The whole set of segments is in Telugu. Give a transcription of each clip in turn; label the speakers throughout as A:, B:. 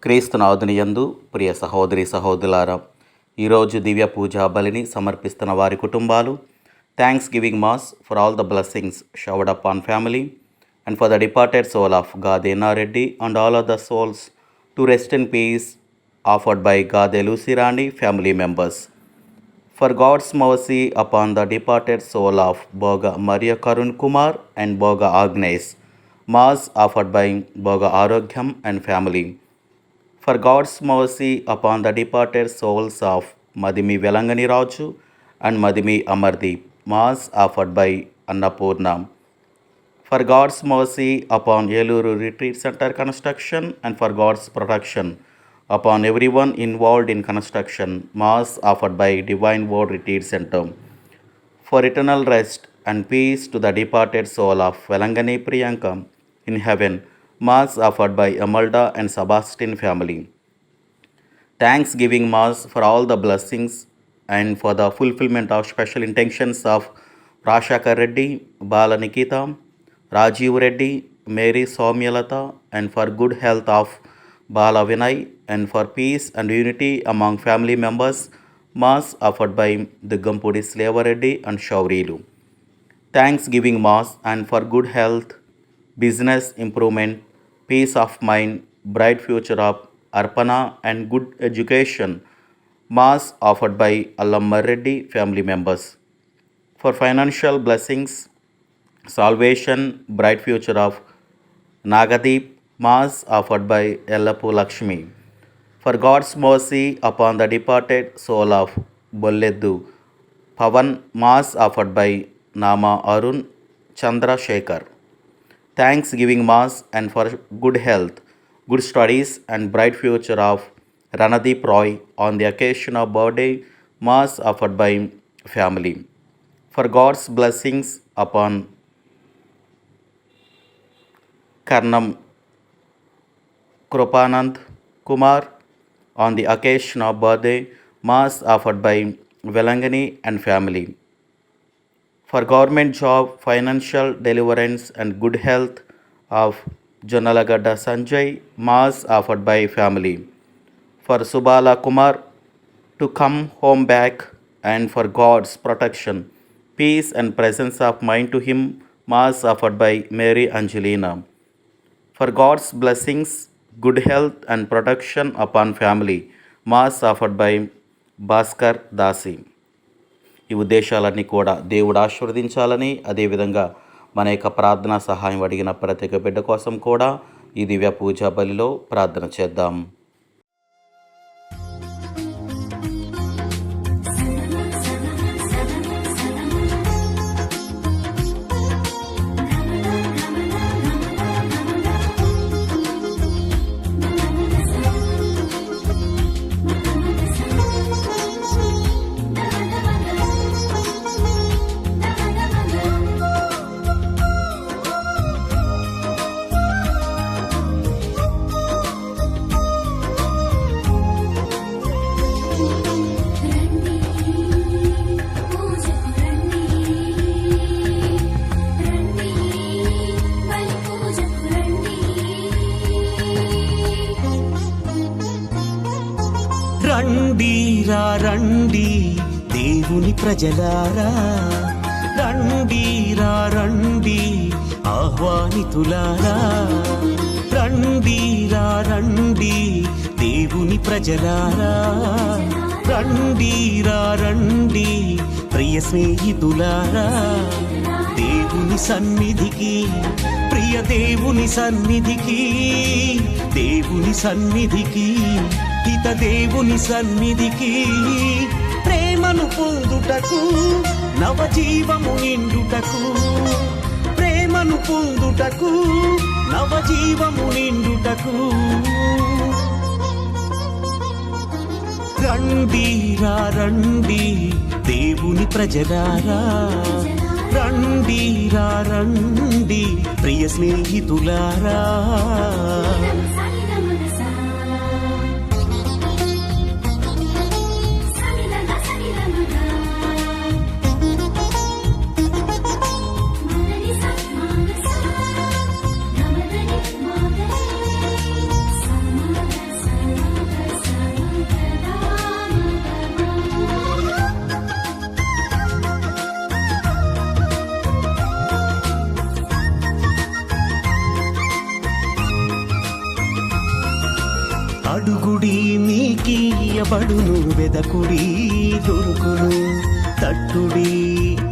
A: క్రీస్తునాథుని యందు ప్రియ సహోదరి సహోదరులారా, ఈరోజు దివ్య పూజా బలిని సమర్పిస్తున్న వారి కుటుంబాలు thanksgiving mass for all the blessings showered up on family and for the departed soul of Gadena Reddy and all of the souls to rest in peace offered by Gade Lucyrani family members. For God's mercy upon the departed soul of Boga Maria Karun Kumar and Boga Agnes, Mass offered by Boga Arogyam and family. For God's mercy upon the departed souls of Madimi Velangani Raju and Madimi Amardeep, Mass offered by Annapurna. For God's mercy upon Yeluru Retreat Center construction and for God's protection upon everyone involved in construction, Mass offered by Divine Word Retreat Center. For eternal rest and peace to the departed soul of Velangani Priyanka in heaven, Mass offered by Amalda and Sebastian family. Thanksgiving Mass for all the blessings and for the fulfillment of special intentions of Rashakar Reddy, Bala Nikita, Rajiv Reddy, Mary Soumyalata, and for good health of Bala Vinay and for peace and unity among family members, Mass offered by Digampudi Sleva Reddy and Shaurilu. Thanksgiving Mass and for good health, business improvement, peace of mind, bright future of Arpana and good education, Mass offered by Allamma Reddy family members. For financial blessings, salvation, bright future of Nagadeep, Mass offered by Yellapu Lakshmi. For God's mercy upon the departed soul of Bolleddu Pavan, Mass offered by Nama Arun Chandra Shekhar. Thanksgiving Mass and for good health, good studies and bright future of Ranadeep Roy on the occasion of birthday, Mass offered by family. For God's blessings upon Karnam Krupanand Kumar on the occasion of birthday, Mass offered by Velangani and family. For government job, financial deliverance and good health of Jonalagadda Sanjay, Mass offered by family. For Subala Kumar to come home back and for God's protection, peace and presence of mind to him, Mass offered by Mary Angelina. For God's blessings, good health and protection upon family, Mass offered by Bhaskar Dasi. ఈ ఉద్దేశాలన్నీ కూడా దేవుడు ఆశీర్వదించాలని, అదేవిధంగా మన యొక్క ప్రార్థనా సహాయం అడిగిన ప్రతి ఒక్క బిడ్డ కోసం కూడా ఈ దివ్య పూజా బలిలో ప్రార్థన చేద్దాం.
B: రండిరా రండి దేవుని ప్రజలారా, రండిరా రండి ఆహ్వానితులారా, రండిరా రండి దేవుని ప్రజలారా, రండిరా రండి ప్రియ స్నేహితులారా, దేవుని సన్నిధికి, ప్రియ దేవుని సన్నిధికి, దేవుని సన్నిధికి, హిత దేవుని సన్నిధికి, ప్రేమను పొందుటకు, నవజీవము నిండుటకు, ప్రేమను పొందుటకు, నవజీవము నిండుటకు, రండిరా రండి దేవుని ప్రజలారా, రండిరా రండి ప్రియ స్నేహితులారా.
C: Sa
B: ఇయ్యబడును, వెదకుడి దొరుకును, తట్టుడి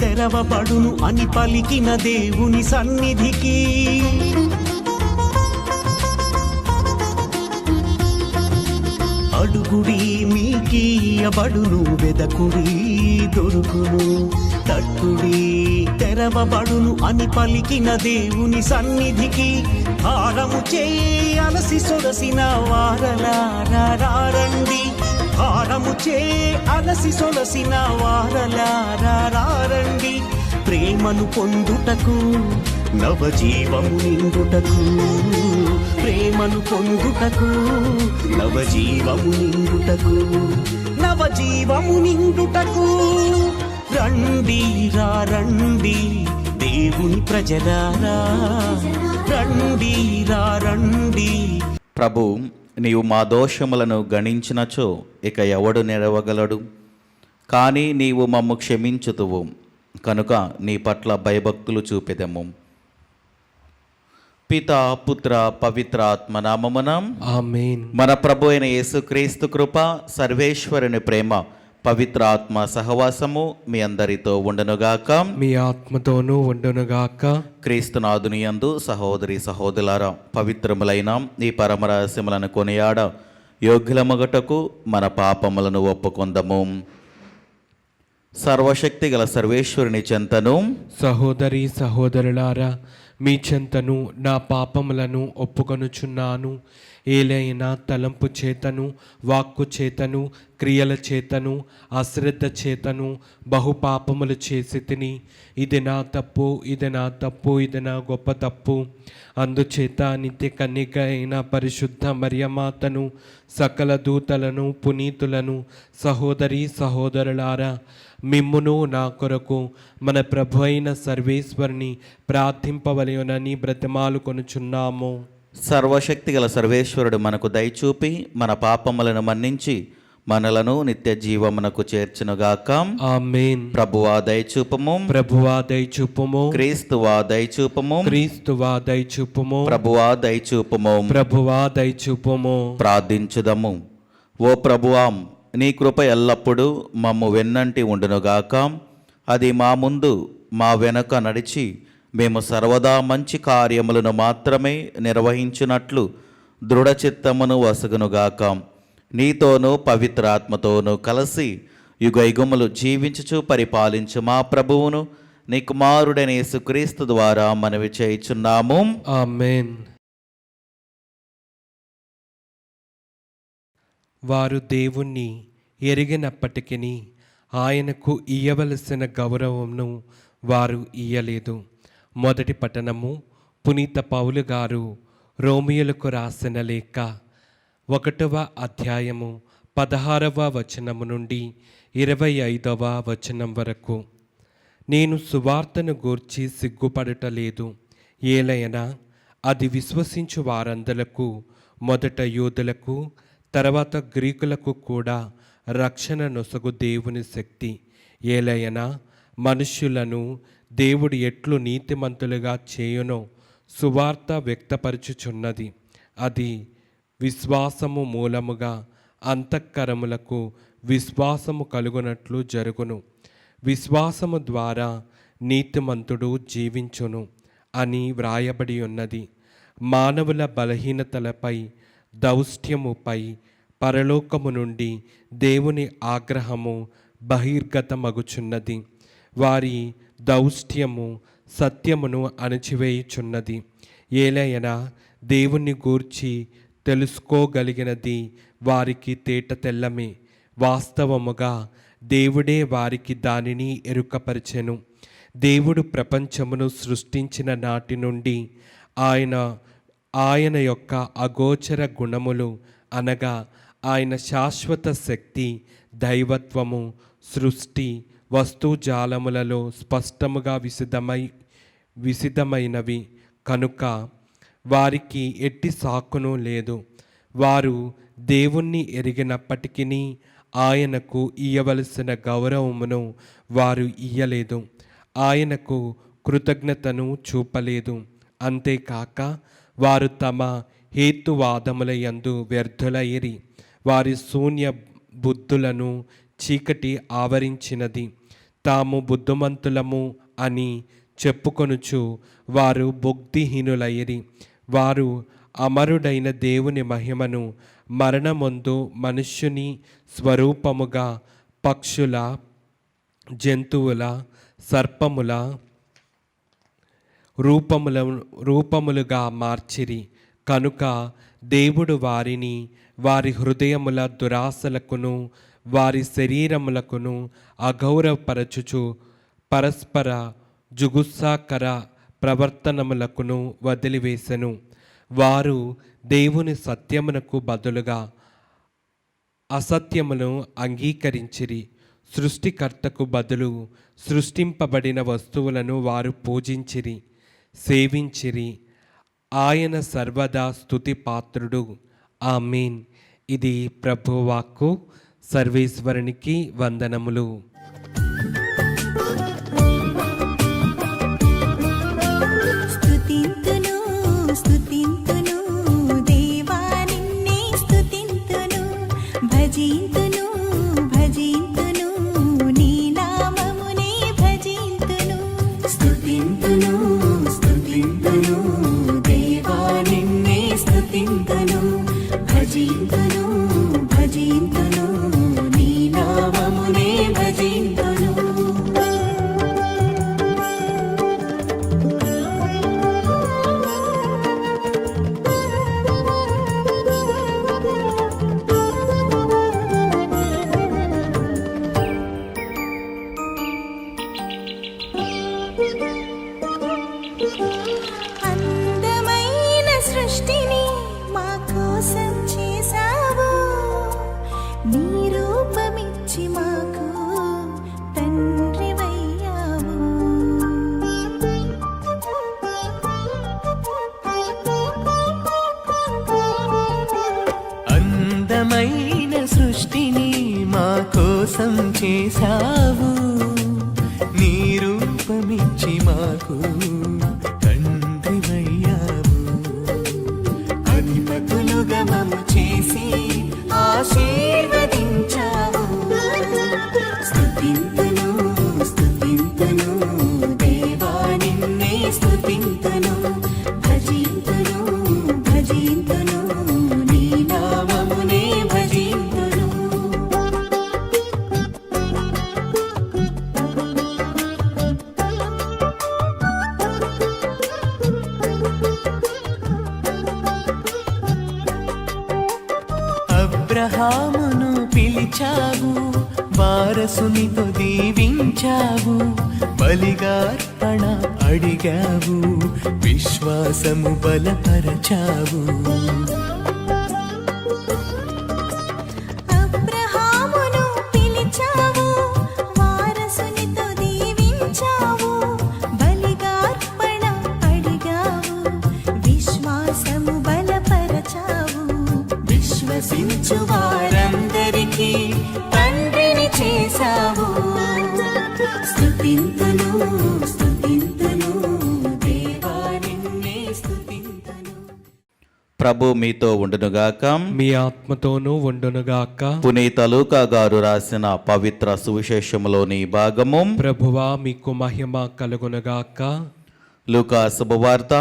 B: తెరవబడును అని పలికిన దేవుని సన్నిధికి. అడుగుడి మీకియ్యబడును, వెదకుడి దొరుకును, తట్టుడి తెరవబడును అని పలికిన దేవుని సన్నిధికి. భారము చేయి అలసి సొలసిన వారలారా రండి, భారము చేయి అలసి సొలసిన వారలారా రండి. ప్రేమను పొందుటకు నవజీవము నిండుటకు, ప్రేమను పొందుటకు నవజీవము నిండుటకు, నవజీవము నిండుటకు. రండి రండి దేవుని ప్రజలారా, రండి రండి.
A: ప్రభు, నీవు మా దోషములను గణించినచో ఇక ఎవడు నెరవగలడు? కానీ నీవు మమ్ము క్షమించుతువు కనుక నీ పట్ల భయభక్తులు చూపెదము. పిత పుత్ర పవిత్ర ఆత్మ నామమున
C: ఆమేన్.
A: మన ప్రభు అయిన యేసుక్రీస్తు కృప, సర్వేశ్వరుని ప్రేమ, పవిత్ర ఆత్మ సహవాసము మీ అందరితో ఉండునుగాక.
C: మీ ఆత్మతోనూ ఉండునుగాక.
A: క్రీస్తునాథుని యందు సహోదరి సహోదరులారా, పవిత్రములైన ఈ పరమరహస్యములను కొనియాడ యోగ్యులమగుటకు మన పాపములను ఒప్పుకొందము. సర్వశక్తి గల సర్వేశ్వరుని చెంతను,
C: సహోదరి సహోదరులారా, మీ చెంతను నా పాపములను ఒప్పుకొనుచున్నాను. ఏలైనా తలంపు చేతను, వాక్కు చేతను, క్రియల చేతను, అశ్రద్ధ చేతను బహుపాపములు చేసి తిని. ఇది నా తప్పు, ఇది నా తప్పు, ఇది నా గొప్ప తప్పు. అందుచేత నిత్య కన్యక అయిన పరిశుద్ధ మరియమాతను, సకల దూతలను, పునీతులను, సహోదరి సహోదరులారా, మిమ్మును నా కొరకు మన ప్రభు అయిన సర్వేశ్వరుని ప్రార్థింపవలయునని బ్రతిమాలు కొనుచున్నాము.
A: సర్వశక్తి గల సర్వేశ్వరుడు మనకు దయచూపి మన పాపములను మన్నించి మనలను నిత్య జీవమునకు చేర్చునుగాక.
C: ఆమేన్.
A: ప్రభువా దయచూపము,
C: ప్రభువా దయచూపుము,
A: క్రీస్తువా దయచూపము,
C: క్రీస్తువా దయచూపుము,
A: ప్రభువా దయచూపము.
C: ప్రభువా దయచూపుము.
A: ప్రార్థించుదము. ఓ ప్రభువా, నీ కృప ఎల్లప్పుడూ మమ్ము వెన్నంటి ఉండునుగాక. అది మా ముందు మా వెనుక నడిచి మేము సర్వదా మంచి కార్యములను మాత్రమే నిర్వహించున్నట్లు దృఢచిత్తమును వసగునుగాక. నీతోనూ పవిత్రాత్మతోనూ కలిసి యుగయుగములు జీవించుచు పరిపాలించు మా ప్రభువును నీ కుమారుడైన యేసుక్రీస్తు ద్వారా మనవి చేయుచున్నాము.
C: ఆమేన్. వారు దేవుణ్ణి ఎరిగినప్పటికీ ఆయనకు ఇయ్యవలసిన గౌరవమును వారు ఇయ్యలేదు. మొదటి పట్టణము. పునీత పౌలు గారు రోమియోలకు రాసిన లేఖ 1వ అధ్యాయము 16వ వచనము నుండి 25వ వచనం వరకు. నేను సువార్తను గూర్చి సిగ్గుపడటలేదు. ఏలైనా అది విశ్వసించు వారందరకు, మొదట యూదులకు, తర్వాత గ్రీకులకు కూడా రక్షణ నొసగు దేవుని శక్తి. ఏలైనా మనుష్యులను దేవుడు ఎట్లు నీతిమంతులుగా చేయునో సువార్త వ్యక్తపరచుచున్నది. అది విశ్వాసము మూలముగా అంతఃకరములకు విశ్వాసము కలుగునట్లు జరుగును. విశ్వాసము ద్వారా నీతిమంతుడు జీవించును అని వ్రాయబడి ఉన్నది. మానవుల బలహీనతలపై, దౌష్ట్యముపై పరలోకము నుండి దేవుని ఆగ్రహము బహిర్గతమగుచున్నది. వారి దౌష్ట్యము సత్యమును అణచివేయుచున్నది. ఏలైనా దేవుని గూర్చి తెలుసుకోగలిగినది వారికి తేట తెల్లమే. వాస్తవముగా దేవుడే వారికి దానిని ఎరుకపరిచెను. దేవుడు ప్రపంచమును సృష్టించిన నాటి నుండి ఆయన యొక్క అగోచర గుణములు అనగా ఆయన శాశ్వత శక్తి, దైవత్వము సృష్టి వస్తుజాలములలో స్పష్టముగా విసిదమైనవి కనుక వారికి ఎట్టి సాకును లేదు. వారు దేవుణ్ణి ఎరిగినప్పటికీ ఆయనకు ఇయ్యవలసిన గౌరవమును వారు ఇయ్యలేదు. ఆయనకు కృతజ్ఞతను చూపలేదు. అంతేకాక వారు తమ హేతువాదముల యందు వ్యర్థులైరి. వారి శూన్య బుద్ధులను చీకటి ఆవరించినది. తాము బుద్ధిమంతులము అని చెప్పుకొనుచు వారు బుద్ధిహీనులైరి. వారు అమరుడైన దేవుని మహిమను మరణమందు మనుష్యుని స్వరూపముగా పక్షుల, జంతువుల, సర్పముల రూపములుగా మార్చిరి. కనుక దేవుడు వారిని వారి హృదయముల దురాశలకును వారి శరీరములకును అగౌరవపరచుచు పరస్పర జుగుత్సాకర ప్రవర్తనములకును వదిలివేసెను. వారు దేవుని సత్యమునకు బదులుగా అసత్యమును అంగీకరించిరి. సృష్టికర్తకు బదులు సృష్టింపబడిన వస్తువులను వారు పూజించిరి, సేవించిరి. ఆయన సర్వదా స్తుతి పాత్రుడు. ఆమేన్. ఇది ప్రభువాక్కు. సర్వేశ్వరునికి వందనములు.
D: స్తుతింతును స్తుతింతును దేవా నిన్నే స్తుతింతును, భజింతును భజింతును నీ నామమునే భజింతును. స్తుతింతును స్తుతింతును దేవా నిన్నే స్తుతింతును, భజింతును భజింతును నీ నామమునే భజింతును. అందమైన సృష్టిని మా కోసం చేసావు, నీ రూపమిచ్చి మాకు తండ్రివయ్యావు.
B: అందమైన సృష్టిని మా కోసం చేశావు, నీ రూపమిచ్చి మాకు తండ్రివయ్యావు. అధిపతులుగా మమ్ము చేసి ఆశీర్వదించావు. స్తుతింతును స్తుతింతును దేవా నిన్నే స్తుతింతును, భజింతును భజింతును నీ నామమునే భజింతును. అబ్రహామును పిలిచావు, వారసునితో దీవించావు. బలిగార్పణ అడిగావు, విశ్వాసము బలపరచావు.
D: అబ్రహామును పిలిచావు, వారసునితో దీవించావు. బలిగార్పణ అడిగావు, విశ్వాసము బలపరచావు. విశ్వసించు వారందరికీ తండ్రిని చేశావు. స్తుతింతును స్తుతింతును దేవా నిన్నే స్తుతింతును.
A: ప్రభు మీతో ఉండునుగాక.
C: మీ ఆత్మతోనూ ఉండునుగాక.
A: పునీత లూకా గారు రాసిన పవిత్ర సువిశేషములోని భాగము.
C: ప్రభువా మీకు మహిమ కలుగునుగాక.
A: లూకా శుభవార్త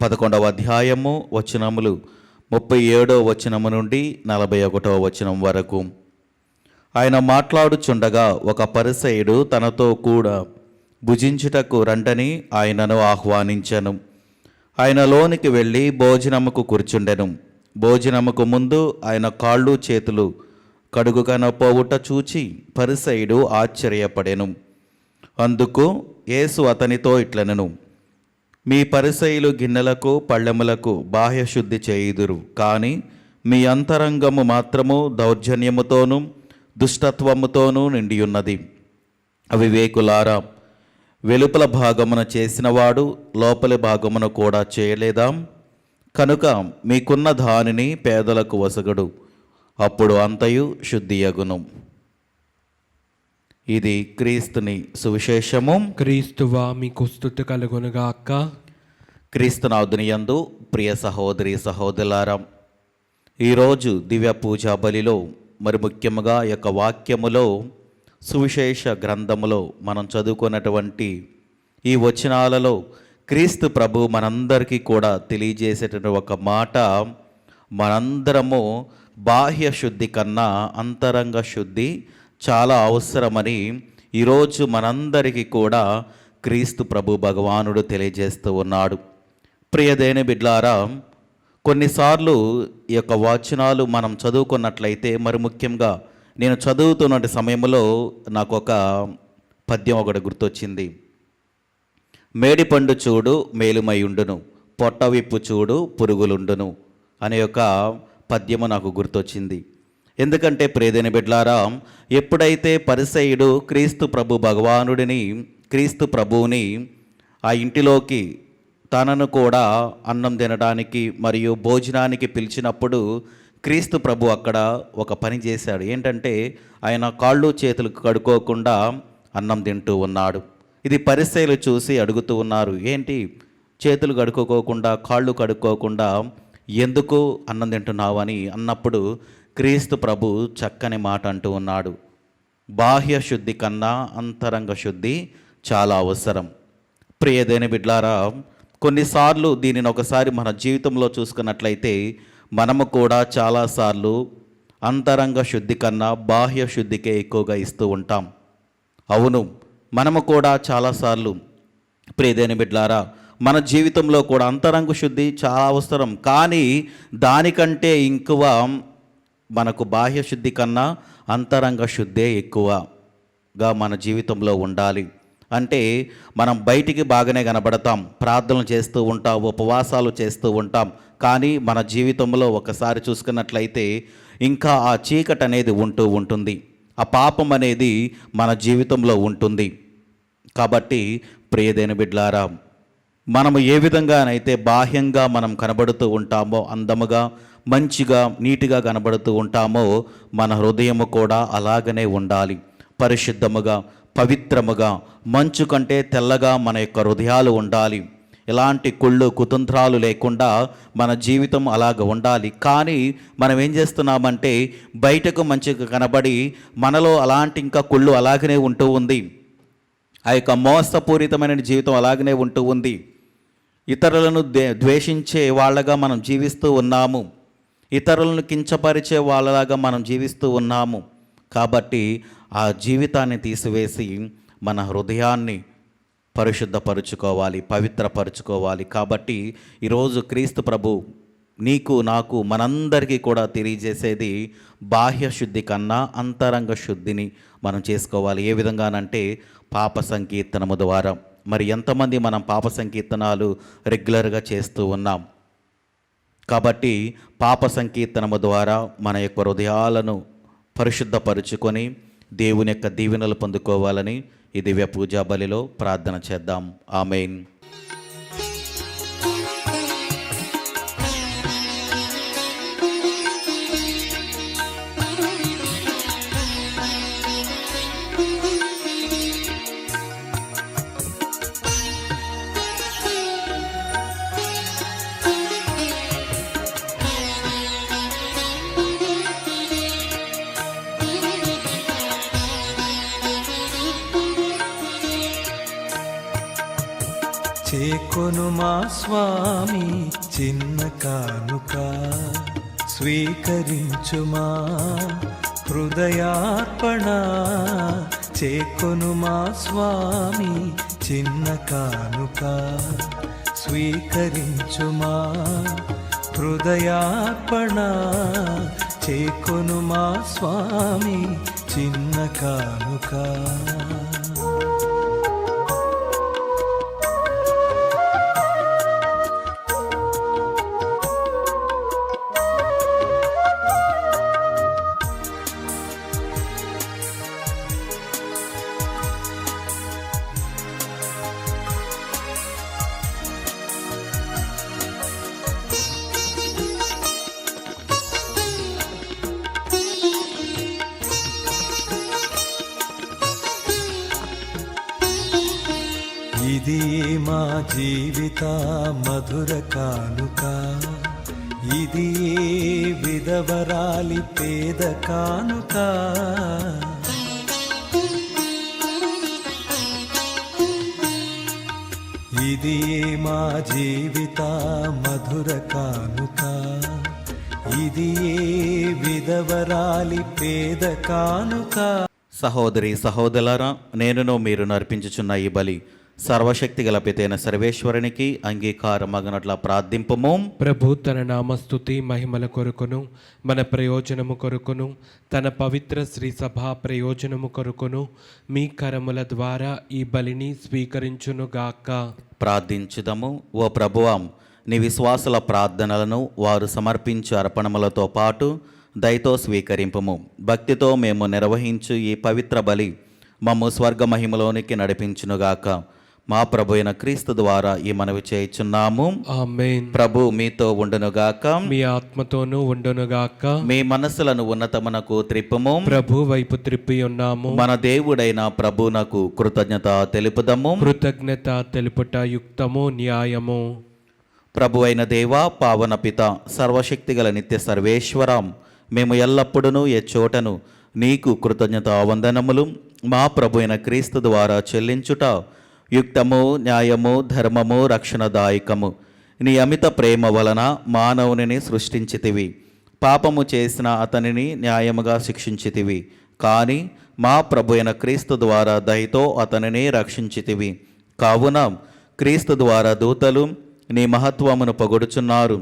A: 11వ అధ్యాయము వచనములు 37వ వచనము నుండి 41వ వచనం వరకు. ఆయన మాట్లాడుచుండగా ఒక పరిసయుడు తనతో కూడా భుజించుటకు రండని ఆయనను ఆహ్వానించెను. ఆయన లోనికి వెళ్ళి భోజనముకు కూర్చుండెను. భోజనముకు ముందు ఆయన కాళ్ళు చేతులు కడుగుకనపోవుట చూచి పరిసయుడు ఆశ్చర్యపడెను. అందుకు యేసు అతనితో ఇట్లనెను, మీ పరిసయులు గిన్నెలకు పళ్ళెములకు బాహ్య శుద్ధి చేయుదురు, కానీ మీ అంతరంగము మాత్రము దౌర్జన్యముతోనూ దుష్టత్వముతోనూ నిండియున్నది. అవివేకులారా, వెలుపల భాగమున చేసినవాడు లోపలి భాగమున కూడా చేయలేదా? కనుక మీకున్న దానిని పేదలకు వసగడు, అప్పుడు అంతయు శుద్ధియగును. ఇది క్రీస్తుని సువిశేషము.
C: క్రీస్తువా మీకు స్తుతి కలుగునుగాక.
A: క్రీస్తునాథుని యందు ప్రియ సహోదరి సహోదరులారా, ఈరోజు దివ్య పూజా బలిలో మరి ముఖ్యంగా ఈ యొక్క వాక్యములో సువిశేష గ్రంథములో మనం చదువుకున్నటువంటి ఈ వచనాలలో క్రీస్తు ప్రభు మనందరికీ కూడా తెలియజేసేటువంటి ఒక మాట, మనందరము బాహ్య శుద్ధి కన్నా అంతరంగ శుద్ధి చాలా అవసరమని ఈరోజు మనందరికీ కూడా క్రీస్తు ప్రభు భగవానుడు తెలియజేస్తూ ఉన్నాడు. ప్రియదేని బిడ్లారా, కొన్నిసార్లు ఈ యొక్క వచనాలు మనం చదువుకున్నట్లయితే, మరి ముఖ్యంగా నేను చదువుతున్న సమయంలో నాకు ఒక పద్యం ఒకటి గుర్తొచ్చింది. మేడిపండు చూడు మేలుమై ఉండును, పొట్ట విప్పు చూడు పురుగులుండును అనే ఒక పద్యము నాకు గుర్తొచ్చింది. ఎందుకంటే ప్రియదేని బిడ్లారా, ఎప్పుడైతే పరిసయ్యుడు క్రీస్తు ప్రభు భగవానుడిని, క్రీస్తు ప్రభువుని ఆ ఇంటిలోకి తనను కూడా అన్నం తినడానికి మరియు భోజనానికి పిలిచినప్పుడు క్రీస్తు ప్రభు అక్కడ ఒక పని చేశాడు. ఏంటంటే ఆయన కాళ్ళు చేతులు కడుక్కోకుండా అన్నం తింటూ ఉన్నాడు. ఇది పరిసయ్యులు చూసి అడుగుతూ ఉన్నారు, ఏంటి చేతులు కడుక్కోకుండా కాళ్ళు కడుక్కోకుండా ఎందుకు అన్నం తింటున్నావు అని అన్నప్పుడు క్రీస్తు ప్రభు చక్కని మాట అంటూ ఉన్నాడు, బాహ్య శుద్ధి కన్నా అంతరంగ శుద్ధి చాలా అవసరం. ప్రియదేని బిడ్లారా, కొన్నిసార్లు దీనిని ఒకసారి మన జీవితంలో చూసుకున్నట్లయితే మనము కూడా చాలాసార్లు అంతరంగ శుద్ధి కన్నా బాహ్య శుద్ధికే ఎక్కువగా ఇస్తూ ఉంటాం. అవును, మనము కూడా చాలాసార్లు ప్రియదేని బిడ్లారా మన జీవితంలో కూడా అంతరంగ శుద్ధి చాలా అవసరం. కానీ దానికంటే ఇంకువ మనకు బాహ్య శుద్ధి కన్నా అంతరంగ శుద్ధే ఎక్కువగా మన జీవితంలో ఉండాలి. అంటే మనం బయటికి బాగానే కనబడతాం, ప్రార్థనలు చేస్తూ ఉంటాం, ఉపవాసాలు చేస్తూ ఉంటాం, కానీ మన జీవితంలో ఒకసారి చూసుకున్నట్లయితే ఇంకా ఆ చీకటి అనేది ఉంటూ ఉంటుంది, ఆ పాపం అనేది మన జీవితంలో ఉంటుంది. కాబట్టి ప్రియదేని బిడ్లారా, మనము ఏ విధంగానైతే బాహ్యంగా మనం కనబడుతూ ఉంటామో, అందముగా మంచిగా నీటిగా కనబడుతూ ఉంటామో, మన హృదయము కూడా అలాగనే ఉండాలి. పరిశుద్ధముగా పవిత్రముగా మంచు కంటే తెల్లగా మన యొక్క హృదయాలు ఉండాలి. ఎలాంటి కుళ్ళు కుతంత్రాలు లేకుండా మన జీవితం అలాగ ఉండాలి. కానీ మనం ఏం చేస్తున్నామంటే బయటకు మంచిగా కనబడి మనలో అలాంటి ఇంకా కుళ్ళు అలాగనే ఉంటూ ఉంది. ఆ యొక్క మోసపూరితమైన జీవితం అలాగనే ఉంటూ ఉంది. ఇతరులను ద్వేషించే వాళ్ళగా మనం జీవిస్తూ ఉన్నాము, ఇతరులను కించపరిచే వాళ్ళలాగా మనం జీవిస్తూ ఉన్నాము. కాబట్టి ఆ జీవితాన్ని తీసివేసి మన హృదయాన్ని పరిశుద్ధపరుచుకోవాలి, పవిత్రపరుచుకోవాలి. కాబట్టి ఈరోజు క్రీస్తు ప్రభు నీకు నాకు మనందరికీ కూడా తెలియజేసేది బాహ్య శుద్ధి కన్నా అంతరంగ శుద్ధిని మనం చేసుకోవాలి. ఏ విధంగానంటే పాప సంకీర్తనము ద్వారా. మరి ఎంతమంది మనం పాప సంకీర్తనాలు రెగ్యులర్గా చేస్తూ ఉన్నాం? కాబట్టి పాప సంకీర్తనము ద్వారా మన యొక్క హృదయాలను పరిశుద్ధపరుచుకొని దేవుని యొక్క దీవెనలు పొందుకోవాలని ఈ దివ్య పూజా బలిలో ప్రార్థన చేద్దాం. ఆమేన్.
B: చేకొను మా స్వామి చిన్న కానుక, స్వీకరించుమా హృదయార్పణ. చేకొను మా స్వామి చిన్న కానుక, స్వీకరించుమా హృదయార్పణ. చేకొను మా స్వామి చిన్న కానుక. ఇది మా జీవిత మధుర కానుక, ఇది ఏ విధవరాలి పేద కానుక, ఇది ఏ మా జీవిత మధుర కానుక, ఇది ఏ విధవరాలి పేద కానుక.
A: సహోదరి సహోదరులారా, నేనును మీరు నర్పించుచున్న ఈ బలి సర్వశక్తి గల పితైన సర్వేశ్వరునికి అంగీకారమగనట్ల ప్రార్థింపము.
C: ప్రభు తన నామస్తుతి మహిమల కొరకును మన ప్రయోజనము కొరకును తన పవిత్ర శ్రీ సభా ప్రయోజనము కొరకును మీ కరముల ద్వారా ఈ బలిని స్వీకరించునుగాక.
A: ప్రార్థించుదము. ఓ ప్రభువాం, నీ విశ్వాసుల ప్రార్థనలను వారు సమర్పించు అర్పణములతో పాటు దయతో స్వీకరింపము. భక్తితో మేము నిర్వహించు ఈ పవిత్ర బలి మమ్ము స్వర్గ మహిమలోనికి నడిపించునుగాక. మా ప్రభు అయిన క్రీస్తు ద్వారా ఈ మనవి చేయుచున్నాము.
C: ఆమేన్.
A: ప్రభు మీతో ఉండునుగాక.
C: మీ ఆత్మతోనూ ఉండునుగాక.
A: మీ మనస్సులను ఉన్నతమునకు త్రిప్పుము.
C: ప్రభు వైపు త్రిప్పి ఉన్నాము.
A: మన దేవుడైన ప్రభునకు కృతజ్ఞత తెలుపుదము.
C: కృతజ్ఞత తెలుపుట యుక్తము న్యాయము.
A: ప్రభు అయిన దేవా, పావన పిత, సర్వశక్తిగల నిత్య సర్వేశ్వరం, మేము ఎల్లప్పుడూ ఎచ్చోటను నీకు కృతజ్ఞత వందనములు మా ప్రభు అయిన క్రీస్తు ద్వారా చెల్లించుట యుక్తము, న్యాయము, ధర్మము, రక్షణదాయకము. నీ అమిత ప్రేమ వలన మానవునిని సృష్టించితివి, పాపము చేసిన అతనిని న్యాయముగా శిక్షించితివి. కానీ మా ప్రభు అయిన క్రీస్తు ద్వారా దయతో అతనిని రక్షించితివి. కావున క్రీస్తు ద్వారా దూతలు నీ మహత్వమును పొగడుచున్నారు,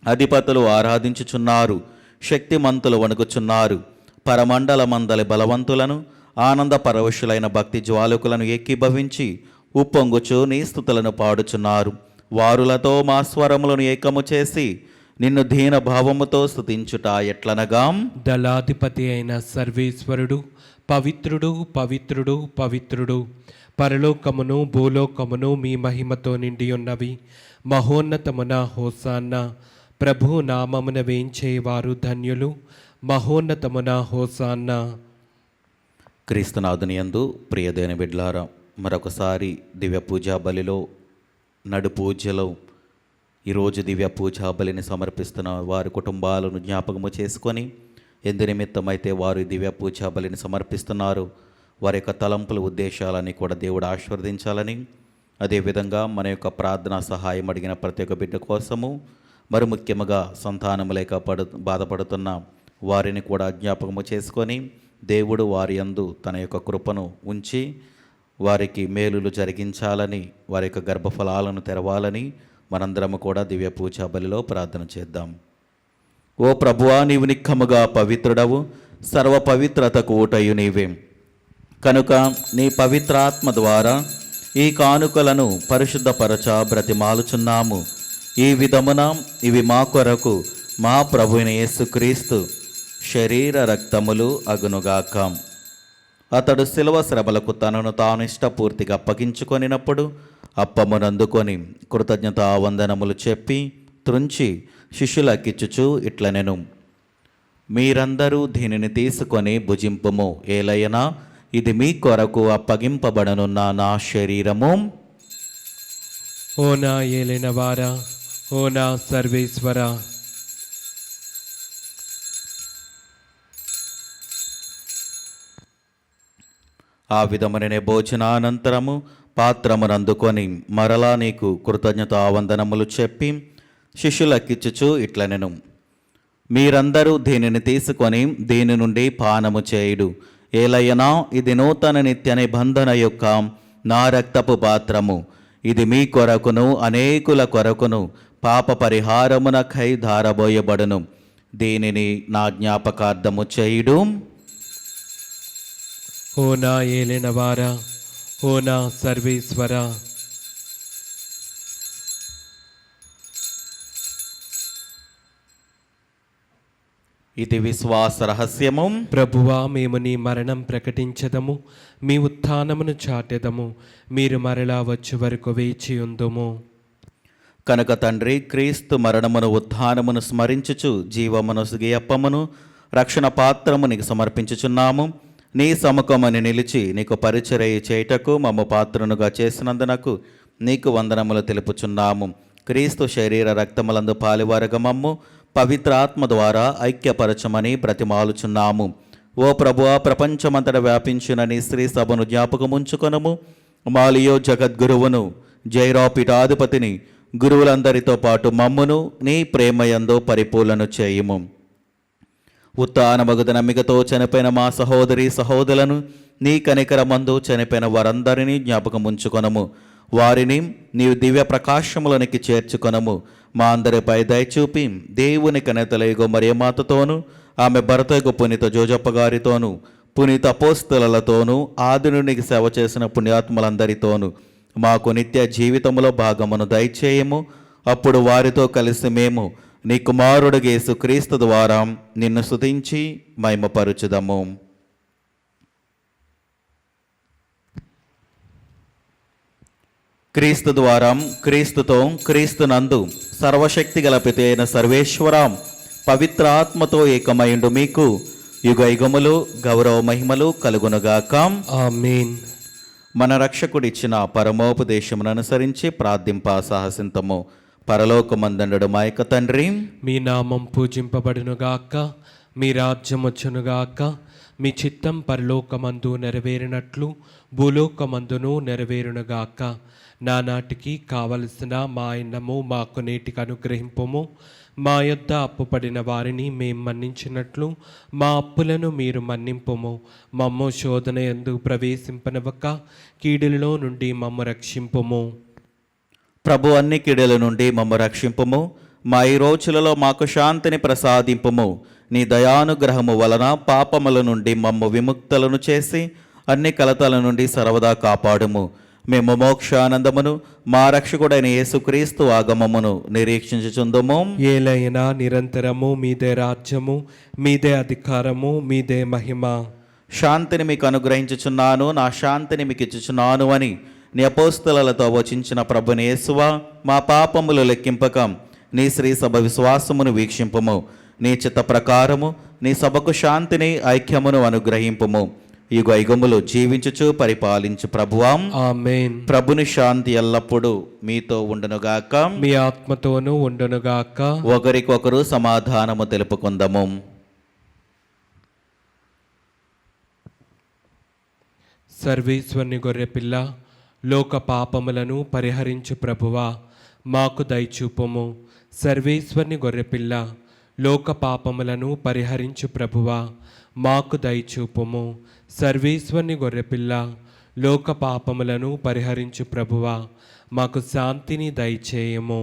A: అధిపతులు ఆరాధించుచున్నారు, శక్తిమంతులు వణుకుచున్నారు. పరమండలమందలి బలవంతులను ఆనంద పరవశులైన భక్తి జ్వాలకులను ఏకీభవించి ఉప్పొంగుచు నీ స్తుతులను పాడుచున్నారు. వారులతో మా స్వరములను ఏకము చేసి నిన్ను దీన భావముతో స్తుతించుట ఎట్లనగా,
C: దళాధిపతి అయిన సర్వేశ్వరుడు పవిత్రుడు పవిత్రుడు పవిత్రుడు, పరలోకమును భూలోకమును మీ మహిమతో నిండి ఉన్నవి. మహోన్నతమున హోసాన్న. ప్రభు నామమున వేంచేవారు ధన్యులు. మహోన్నతమున హోసాన్న.
A: క్రీస్తునాథుని యందు ప్రియదేని బిడ్లారా, మరొకసారి దివ్య పూజా బలిలో నడు పూజలో ఈరోజు దివ్య పూజా బలిని సమర్పిస్తున్న వారి కుటుంబాలను జ్ఞాపకము చేసుకొని ఎందు నిమిత్తమైతే వారు ఈ దివ్య పూజా బలిని సమర్పిస్తున్నారు వారి యొక్క తలంపుల ఉద్దేశాలని కూడా దేవుడు ఆశీర్వదించాలని, అదేవిధంగా మన యొక్క ప్రార్థనా సహాయం అడిగిన ప్రతి ఒక్క బిడ్డ కోసము, మరి ముఖ్యంగా సంతానము లేక బాధపడుతున్న వారిని కూడా జ్ఞాపకము చేసుకొని దేవుడు వారి యందు తన యొక్క కృపను ఉంచి వారికి మేలులు జరిగించాలని, వారి యొక్క గర్భఫలాలను తెరవాలని మనందరము కూడా దివ్య పూజా బలిలో ప్రార్థన చేద్దాం. ఓ ప్రభువా, నీవు నిక్కముగా పవిత్రుడవు, సర్వ పవిత్రతకు ఊటయు నీవే. కనుక నీ పవిత్రాత్మ ద్వారా ఈ కానుకలను పరిశుద్ధపరచ బ్రతిమాలుచున్నాము. ఈ విధమున ఇవి మా కొరకు మా ప్రభువైన యేసుక్రీస్తు శరీర రక్తములు అగునుగాక. అతడు శిలువ శ్రమలకు తనను తాను ఇష్టపూర్తిగా అప్పగించుకొనినప్పుడు అప్పమునందుకొని కృతజ్ఞతా వందనములు చెప్పి త్రుంచి శిష్యులకిచ్చుచు ఇట్లనెను, మీరందరూ దీనిని తీసుకొని భుజింపుము, ఏలయనా ఇది మీ కొరకు అప్పగింపబడనున్న నా శరీరము.
C: ఓ నా ఏలినవారా, ఓ నా సర్వేశ్వర.
A: ఆ విధముననే భోజనానంతరము పాత్రమునందుకొని మరలా నీకు కృతజ్ఞతావందనములు చెప్పి శిష్యులకిచ్చుచు ఇట్లనెను, మీరందరూ దీనిని తీసుకొని దీని నుండి పానము చేయుడు, ఏలయనా ఇది నూతన నిత్య నిబంధన యొక్క నా రక్తపు పాత్రము. ఇది మీ కొరకును అనేకుల కొరకును పాప పరిహారమునకై ధారబోయబడును. దీనిని నా జ్ఞాపకార్థము చేయుడు.
C: ఓ నా ఏలినవారా, ఓ నా సర్వేశ్వర.
A: ఇది విశ్వాస రహస్యము.
C: ప్రభువా, మేము నీ మరణం ప్రకటించదము, మీ ఉత్థానమును చాటెదము. మీరు మరలా వచ్చే వరకు వేచి ఉందుము.
A: కనుక తండ్రి, క్రీస్తు మరణమును ఉత్థానమును స్మరించుచు జీవమును సుగియప్పమును రక్షణ పాత్రము నీకు సమర్పించుచున్నాము. నీ సముఖమని నిలిచి నీకు పరిచర్య చేయుటకు మమ్ము పాత్రనుగా చేసినందునకు నీకు వందనములు తెలుపుచున్నాము. క్రీస్తు శరీర రక్తములందు పాలివారగ మమ్ము పవిత్ర ఆత్మ ద్వారా ఐక్యపరచమని బ్రతిమాలుచున్నాము. ఓ ప్రభువా, ప్రపంచమంతట వ్యాపించిన నీ స్త్రీ సభను జ్ఞాపకముంచుకొనము. మాలియో జగద్గురువును, జైరా పీఠాధిపతిని, గురువులందరితో పాటు మమ్మును నీ ప్రేమయందు పరిపూర్ణను చేయుము. ఉత్థానమగుద నమ్మికతో చనిపోయిన మా సహోదరి సహోదరులను నీ కనికరమందు చనిపోయిన వారందరినీ జ్ఞాపకముంచుకొనము. వారిని నీవు దివ్య ప్రకాశములోనికి చేర్చుకొనము. మా అందరిపై దయచూపి దేవుని కనెతలేగో మరియమాతతోనూ, ఆమె భర్తకు పునీత జోజప్ప గారితోనూ, పునీత అపోస్తలతోనూ, ఆదినునికి సేవ చేసిన పుణ్యాత్ములందరితోనూ మాకు నిత్య జీవితంలో భాగమును దయచేయము. అప్పుడు వారితో కలిసి మేము నీ కుమారుడు యేసుక్రీస్తు ద్వారా నిన్ను స్తుతించి మహిమపరచుదము. క్రీస్తు ద్వారా, క్రీస్తుతో, క్రీస్తునందు సర్వశక్తి గల పిత అయిన సర్వేశ్వరం పవిత్ర ఆత్మతో ఏకమైండు మీకు యుగయుగములు గౌరవ మహిమలు కలుగునుగాక.
C: ఆమేన్.
A: మన రక్షకుడిచ్చిన పరమోపదేశమును అనుసరించి ప్రార్థింప సాహసింతము. పరలోకమందుండు మా యొక్క తండ్రి,
C: మీ నామం పూజింపబడునుగాక, మీ రాజ్యం వచ్చునుగాక, మీ చిత్తం పరలోకమందు నెరవేరినట్లు భూలోకమందును నెరవేరునుగాక. నానాటికి కావలసిన మా అన్నము మాకు నేటికి అనుగ్రహింపుము. మా యొద్ద అప్పుపడిన వారిని మేం మన్నించినట్లు మా అప్పులను మీరు మన్నింపుము. మమ్ము శోధన యందు ప్రవేశింపనివ్వక కీడులలో నుండి మమ్ము రక్షింపుము.
A: ప్రభు అన్ని కీడుల నుండి మమ్ము రక్షింపుము. మా ఈ రోజులలో మాకు శాంతిని ప్రసాదింపుము. నీ దయానుగ్రహము వలన పాపముల నుండి మమ్ము విముక్తులను చేసి అన్ని కలతల నుండి సర్వదా కాపాడుము. మేము మోక్షానందమును మా రక్షకుడైన యేసుక్రీస్తు ఆగమమును నిరీక్షించుచుందుము.
C: ఏలైనా నిరంతరము మీదే రాజ్యము, మీదే అధికారము, మీదే మహిమ.
A: శాంతిని మీకు అనుగ్రహించుచున్నాను, నా శాంతిని మీకు ఇచ్చుచున్నాను అని నీ అపోస్తలతో వచించిన ప్రభుని యేసువా, మా పాపములు లెక్కింపక నీ శ్రీ సభ విశ్వాసమును వీక్షింపుము. నీ చిత్త ప్రకారము నీ సభకు శాంతిని ఐక్యమును అనుగ్రహింపుము. యుగయుగములు జీవించుచు పరిపాలించు ప్రభువాం.
C: ఆమేన్.
A: ప్రభుని శాంతి ఎల్లప్పుడూ మీతో ఉండునుగాక,
C: మీ ఆత్మతోనూ ఉండునుగాక.
A: ఒకరికొకరు సమాధానము తెలుపుకుందము.
C: సర్వేశ్వరుని గొర్రెపిల్ల, లోక పాపములను పరిహరించు ప్రభువా, మాకు దయచూపుము. సర్వేశ్వరుని గొర్రెపిల్ల, లోక పాపములను పరిహరించు ప్రభువా, మాకు దయచూపుము. సర్వేశ్వరుని గొర్రెపిల్ల, లోక పాపములను పరిహరించు ప్రభువా, మాకు శాంతిని దయచేయము.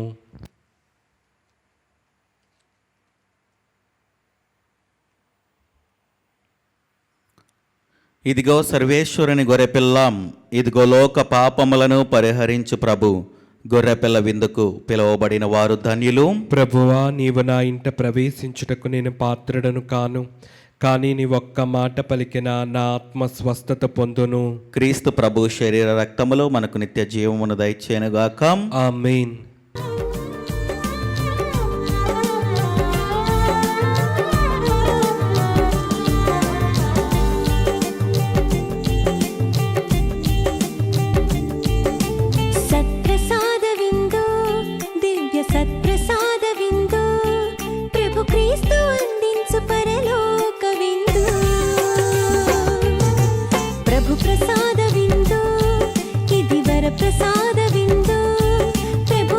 A: ఇదిగో సర్వేశ్వరుని గొర్రెపిల్లం, ఇదిగో లోక పాపములను పరిహరించు ప్రభు. గొర్రెపిల్ల విందుకు పిలువబడిన వారు ధన్యులు.
C: ప్రభువా, నీవు నా ఇంట ప్రవేశించుటకు నేను పాత్రుడను కాను, కానీ నీ ఒక్క మాట పలికిన నా ఆత్మ స్వస్థత పొందును.
A: క్రీస్తు ప్రభు శరీర రక్తములు మనకు నిత్య జీవమును దయచేయనుగాక.
C: ఆమేన్.
D: సత్ప్రసాద విందు, దివ్య సత్ప్రసాద విందు, ప్రభు క్రీస్తు అందించు పరలోక విందు. ప్రభు ప్రసాద విందు, ఇది వర ప్రసాద విందు, ప్రభు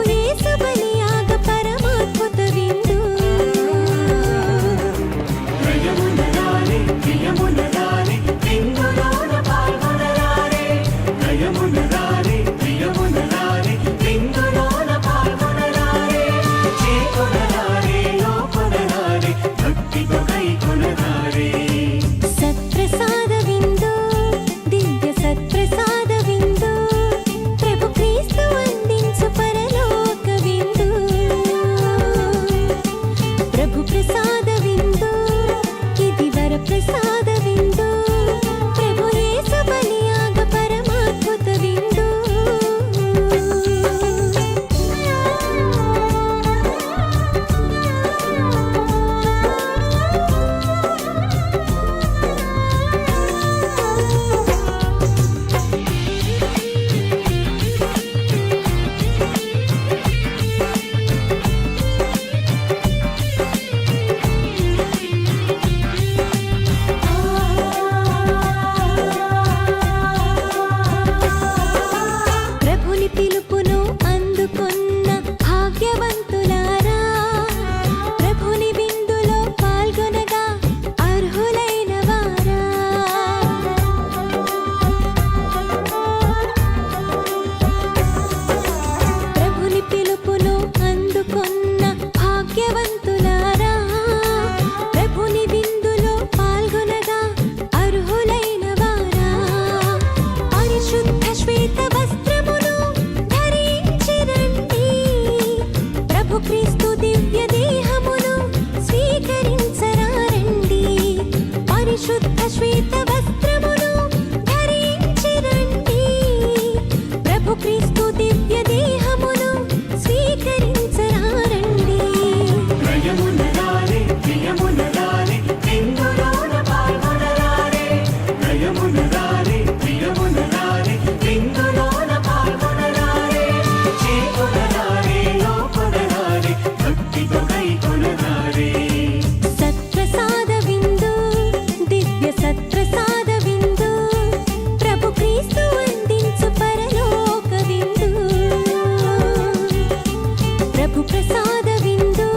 D: ప్రసాద విందు,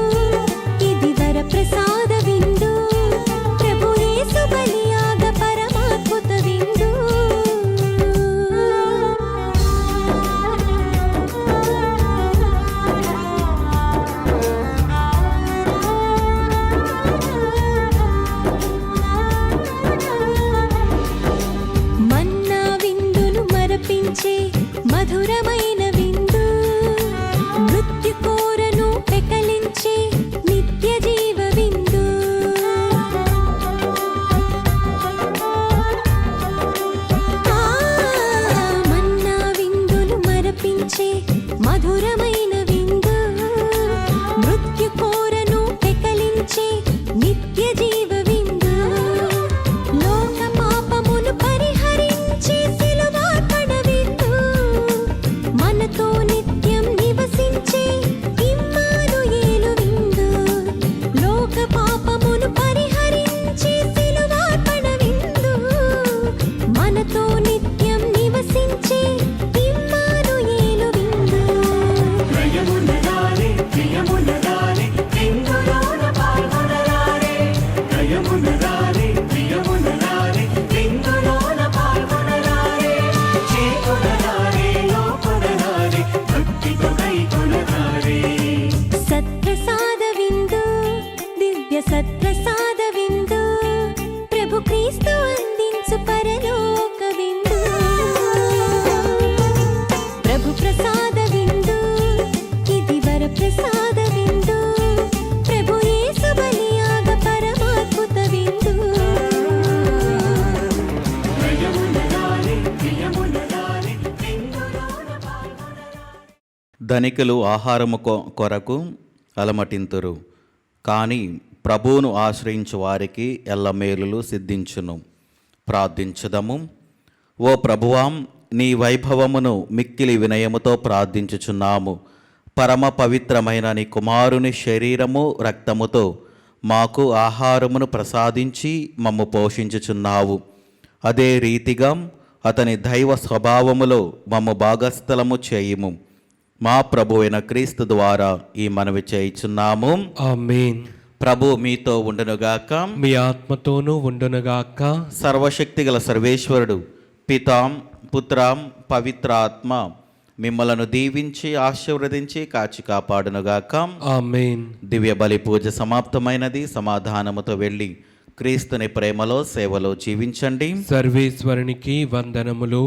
D: ఇది వర ప్రసాద విందు, ప్రభు యేసు బలియాగ పరమాద్భుత విందు. మన్నా విందును మరపించే మధురమైన విందు, మృత్యు కోరను పెకలించే నిత్య జీవ విందు. మన్నా విందును మరపించే మధురమైన విందు, మృత్యు కోరను పెకలించే నిత్య జీవ విందు. లోక పాపమును పరిహరించే సిలువార్పణ విందు, మనతో నిత్యం నివసించే ఇమ్మానుయేలు విందు. లోక పాపమును పరిహరించే సిలువార్పణ విందు, మనతో నిత్యం నివసించే ఇమ్మానుయేలు విందు.
E: ప్రియమునరారే ప్రియమునరారే విందులోన పాల్గొనరారే, ప్రియమునరారే ప్రియమునరారే విందులోన పాల్గొనరారే, చేకొనరారే లోకొనరారే భక్తితో గైకొనరారే.
D: సత్ప్రసాద విందు, దివ్య సత్ప్రసాద విందు, ప్రభు క్రీస్తు అందించు పరలోక విందు. ప్రభు ప్రసాద విందు, ఇది వర ప్రసాద విందు, ప్రభు యేసు బలియాగ పరమాద్భుత విందు.
E: ప్రియమునరారే ప్రియమునరారే విందులోన పాల్గొనరారే.
A: ధనికులు ఆహారము కొరకు అలమటింతురు, కానీ ప్రభువును ఆశ్రయించు వారికి ఎల్లమేలులు సిద్ధించును. ప్రార్థించుదము. ఓ ప్రభువాం, నీ వైభవమును మిక్కిలి వినయముతో ప్రార్థించుచున్నాము. పరమ పవిత్రమైన నీ కుమారుని శరీరము రక్తముతో మాకు ఆహారమును ప్రసాదించి మమ్ము పోషించుచున్నావు. అదే రీతిగా అతని దైవ స్వభావములో మమ్ము భాగస్థలము చేయుము. మా ప్రభువైన క్రీస్తు ద్వారా ఈ మనవి చేయుచున్నాము.
C: ఆమేన్.
A: ప్రభు మీతో ఉండునుగాక.
C: మీ ఆత్మతోనూ ఉండునుగాక.
A: సర్వశక్తిగల సర్వేశ్వరుడు పితాం పుత్రాం పవిత్రాత్మ మిమ్మలను దీవించి ఆశీర్వదించి కాచి కాపాడునుగాక.
C: ఆమేన్.
A: దివ్య బలి పూజ సమాప్తమైనది. సమాధానముతో వెళ్ళి క్రీస్తుని ప్రేమలో సేవలో జీవించండి.
C: సర్వేశ్వరునికి వందనములు.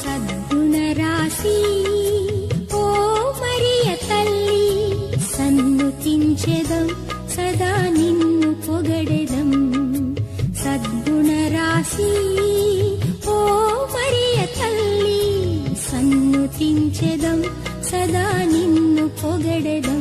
D: సద్గుణరాశి ఓ మరియ తల్లి, సన్నుతించెదం సదా నిన్ను పొగడెదం. సద్గుణరాశి ఓ మరియ తల్లి, సన్నుతించెదం సదా నిన్ను పొగడెదం.